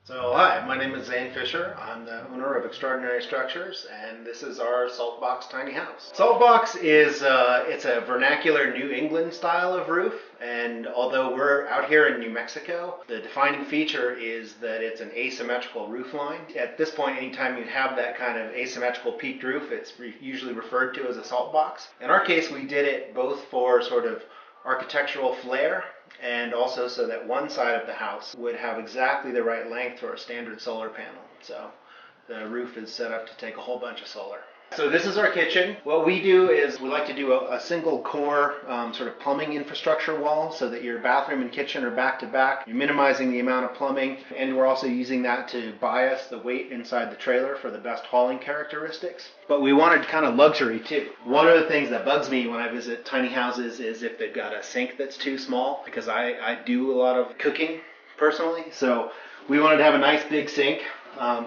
So hi, my name is Zane Fisher. I'm the owner of Extraordinary Structures, and this is our Saltbox tiny house. Saltbox is it's a vernacular New England style of roof, and although we're out here in New Mexico, the defining feature is that it's an asymmetrical roof line. At this point, anytime you have that kind of asymmetrical peaked roof, it's usually referred to as a saltbox. In our case, we did it both for sort of architectural flair and also so that one side of the house would have exactly the right length for a standard solar panel. So the roof is set up to take a whole bunch of solar. So this is our kitchen. What we do is we like to do a single core sort of plumbing infrastructure wall so that your bathroom and kitchen are back to back. You're minimizing the amount of plumbing, and we're also using that to bias the weight inside the trailer for the best hauling characteristics. But we wanted kind of luxury too. One of the things that bugs me when I visit tiny houses is if they've got a sink that's too small, because I do a lot of cooking personally. So we wanted to have a nice big sink.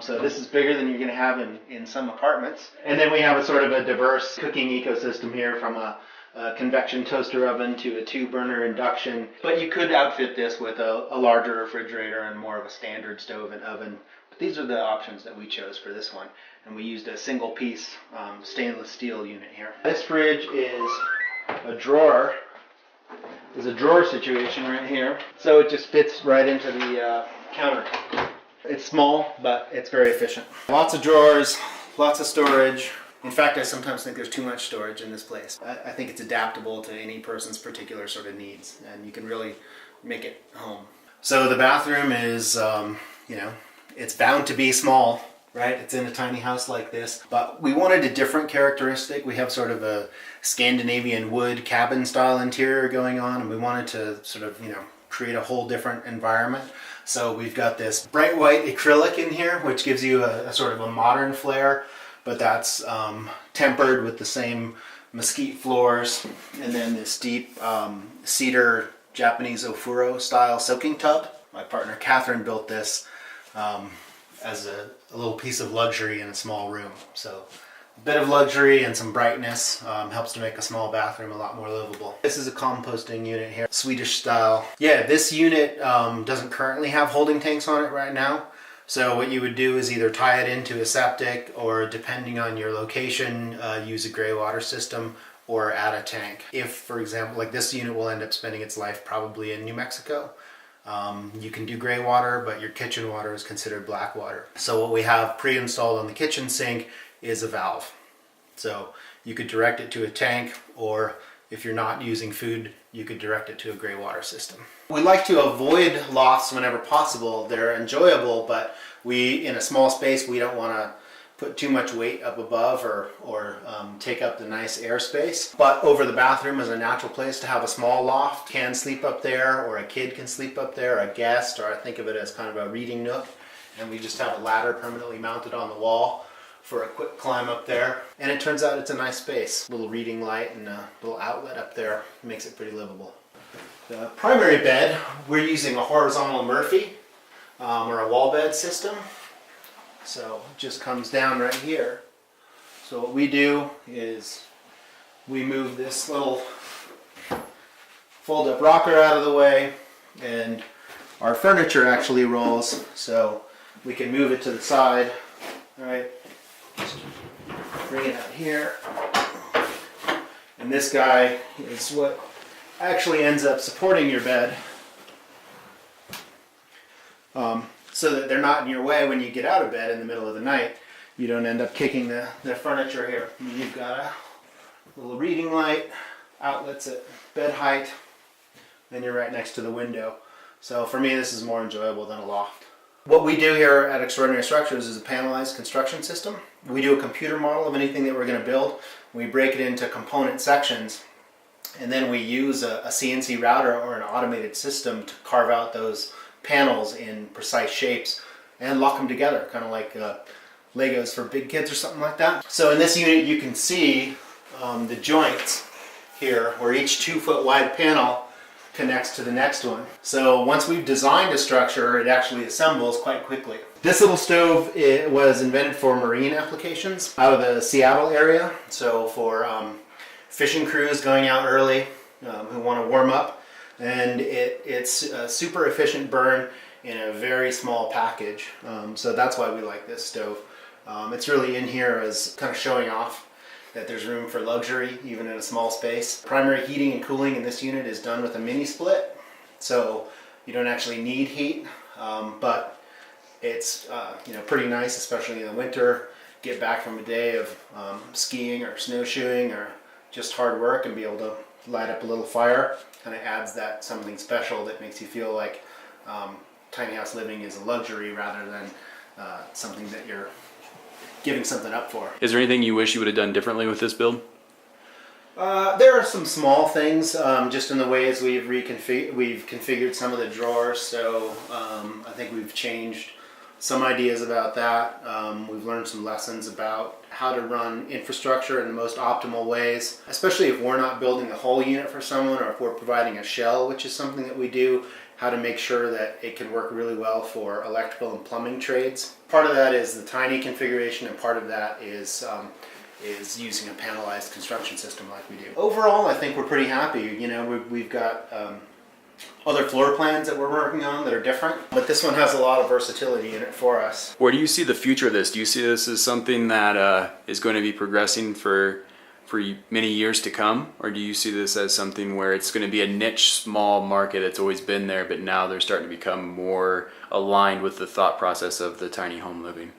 So this is bigger than you're going to have in some apartments. And then we have a sort of a diverse cooking ecosystem here, from a convection toaster oven to a 2-burner induction. But you could outfit this with a larger refrigerator and more of a standard stove and oven. But these are the options that we chose for this one. And we used a single piece stainless steel unit here. This fridge is a drawer. There's a drawer situation right here. So it just fits right into the counter. It's small, but it's very efficient. Lots of drawers, lots of storage. In fact, I sometimes think there's too much storage in this place. I think it's adaptable to any person's particular sort of needs, and you can really make it home. So the bathroom is, it's bound to be small, right? It's in a tiny house like this, but we wanted a different characteristic. We have sort of a Scandinavian wood cabin style interior going on, and we wanted to sort of, create a whole different environment. So we've got this bright white acrylic in here, which gives you a sort of a modern flair, but that's tempered with the same mesquite floors, and then this deep cedar Japanese ofuro style soaking tub. My partner Catherine built this as a little piece of luxury in a small room. So a bit of luxury and some brightness helps to make a small bathroom a lot more livable. This is a composting unit here, Swedish style. Yeah, this unit doesn't currently have holding tanks on it right now. So what you would do is either tie it into a septic, or depending on your location, use a gray water system or add a tank. If, for example, like this unit will end up spending its life probably in New Mexico. You can do gray water, but your kitchen water is considered black water. So what we have pre-installed on the kitchen sink is a valve. So you could direct it to a tank, or if you're not using food, you could direct it to a gray water system. We like to avoid lofts whenever possible. They're enjoyable, but in a small space, we don't want to put too much weight up above or take up the nice airspace. But over the bathroom is a natural place to have a small loft. Can sleep up there, or a kid can sleep up there, a guest, or I think of it as kind of a reading nook. And we just have a ladder permanently mounted on the wall for a quick climb up there. And it turns out it's a nice space. Little reading light and a little outlet up there makes it pretty livable. The primary bed, we're using a horizontal Murphy or a wall bed system. So it just comes down right here. So what we do is we move this little fold-up rocker out of the way, and our furniture actually rolls, so we can move it to the side. All right. Just bring it out here, and this guy is what actually ends up supporting your bed, so that they're not in your way when you get out of bed in the middle of the night. You don't end up kicking the furniture here. You've got a little reading light, outlets at bed height, then you're right next to the window. So for me, this is more enjoyable than a loft. What we do here at Extraordinary Structures is a panelized construction system. We do a computer model of anything that we're going to build. We break it into component sections, and then we use a CNC router or an automated system to carve out those panels in precise shapes and lock them together, kind of like Legos for big kids or something like that. So in this unit you can see the joints here, where each 2-foot wide panel connects to the next one. So once we've designed a structure, it actually assembles quite quickly. This little stove, it was invented for marine applications out of the Seattle area. So for fishing crews going out early who want to warm up, and it's a super efficient burn, in a very small package. So that's why we like this stove. It's really in here as kind of showing off that there's room for luxury even in a small space. Primary heating and cooling in this unit is done with a mini split, so you don't actually need heat, but it's pretty nice, especially in the winter. Get back from a day of skiing or snowshoeing or just hard work and be able to light up a little fire. Kind of adds that something special that makes you feel like tiny house living is a luxury rather than something that you're giving something up for. Is there anything you wish you would have done differently with this build? There are some small things, just in the ways we've configured some of the drawers. So I think we've changed some ideas about that. We've learned some lessons about how to run infrastructure in the most optimal ways, especially if we're not building the whole unit for someone, or if we're providing a shell, which is something that we do. How to make sure that it can work really well for electrical and plumbing trades. Part of that is the tiny configuration, and part of that is using a panelized construction system like we do. Overall, I think we're pretty happy. You know, we've got other floor plans that we're working on that are different, but this one has a lot of versatility in it for us. Where do you see the future of this? Do you see this as something that is going to be progressing for many years to come, or do you see this as something where it's going to be a niche, small market that's always been there, but now they're starting to become more aligned with the thought process of the tiny home living?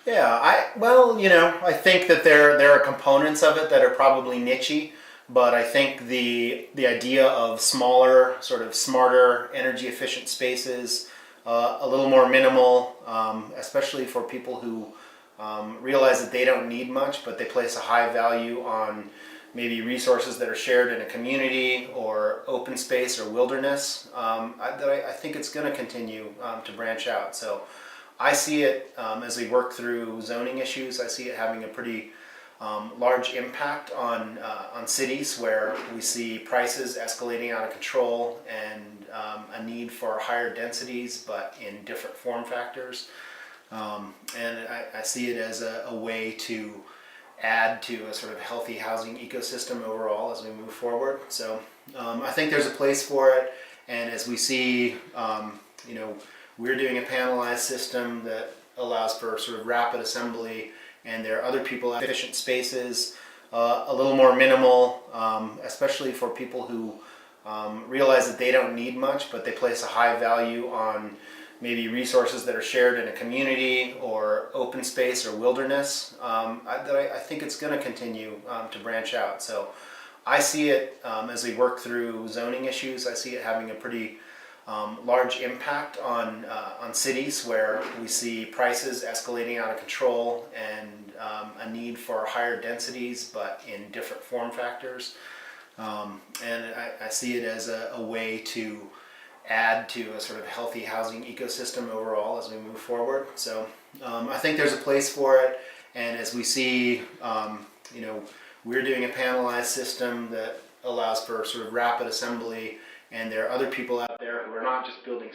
Yeah, I think that there are components of it that are probably niche-y, but I think the idea of smaller, sort of smarter, energy efficient spaces, a little more minimal, especially for people who realize that they don't need much, but they place a high value on maybe resources that are shared in a community or open space or wilderness. I think it's going to continue to branch out. So I see it as we work through zoning issues. I see it having a pretty large impact on cities where we see prices escalating out of control and a need for higher densities, but in different form factors. And I see it as a way to add to a sort of healthy housing ecosystem overall as we move forward. So I think there's a place for it, and as we see, we're doing a panelized system that allows for sort of rapid assembly, and there are other people at efficient spaces, a little more minimal, especially for people who realize that they don't need much, but they place a high value on maybe resources that are shared in a community or open space or wilderness. I think it's going to continue to branch out. So I see it as we work through zoning issues. I see it having a pretty large impact on cities where we see prices escalating out of control and a need for higher densities, but in different form factors. And I see it as a way to add to a sort of healthy housing ecosystem overall as we move forward. So I think there's a place for it, and as we see, we're doing a panelized system that allows for sort of rapid assembly, and there are other people out there who are not just building